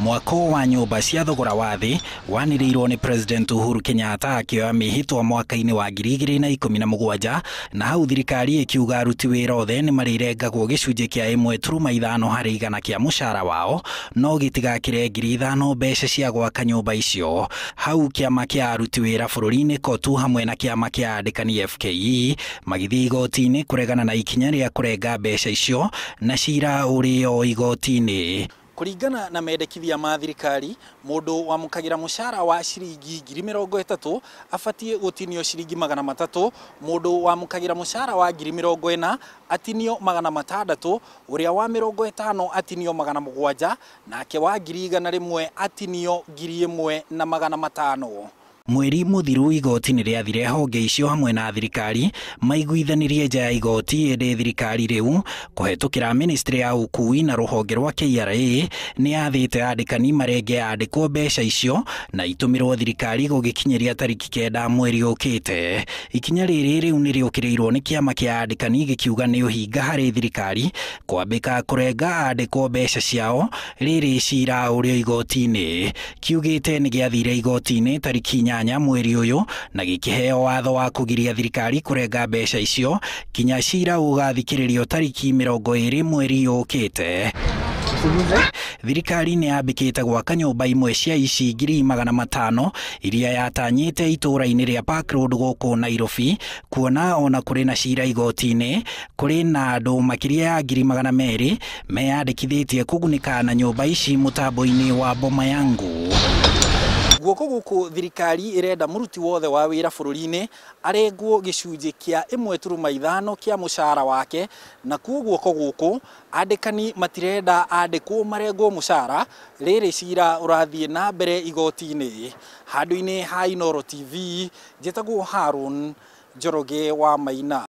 Mwako wa nyumba cia thogora wa thii waniriirwo ni President Uhuru Kenyatta akioya mihitwa mwaka-ini wa 2017 na hau thirikari ikiuga aruti wira othe ni marirengagwo gicunji kia 1.5 harĩ igana kia mucaara wao no gitigakire 5,000 mbeca cia gwaka nyumba icio. Hau kiama kia aruti wira bururi-ini kotu hamwe na kiama kia andikani FKE magithii igoti-ini kuregana na ikinya ria kurenga mbeca icio na cira urio igoti-ini. Kuringana na mendekithia ma thirikari, mundu wamukagira mucaara wa ciringi 30,000 afatie gutinio ciringi 300, mundu wamukagira mucaara wa 40,000 atinio 600, uria wa 50 atinio 700 nake wa 100,000 atinio 1,500. Mweri muthiru igoti ni riathire honge icio hamwe na thirikari maiguithanirie nja ya igoti ende thirikari riu kuhetukira ministry ya ukui na ruhonge rwa KRA ni yathite andikani marenge andikwo mbeca icio na itumirwo thirikari gugikinyeria tariki 9 mweri ukite. Ikinya riri riu ni riukiriirwo ni kiama kia andikani gikiuga ni uhinga hari thirikari kwambika kurenga andikwo mbeca ciao riri cira urio igoti-ini. Kiugite ni giathire igoti-ini tariki mweri uyu na gikiheo watho wa kugiria thirikari kurenga mbeca icio kinya cira ugathikiririo tariki 20 mweri ukite. Thirikari ni yambikite gwaka nyumba imwe cia ici 500,000 iria yatanyite itura-ini ria Park Road guku Nairobi, kuona ona kuri na cira igoti-ini kuri na andu makiria ya 200,000 meyandikithitie kugunika na nyumba ici mutambo-ini wa Boma Yangu. Guoko guku thirikari irenda muruti wothe wa wira bururi-ini arengwo gicunji kia 1.5 kia mucaara wake, na kuo guoko guku andikani matirenda andikwo marengwo mucaara riri cira urathie na mbere igoti-ini. Handu-ini ha Inooro TV, njitagwo Harun Njoroge wa Maina.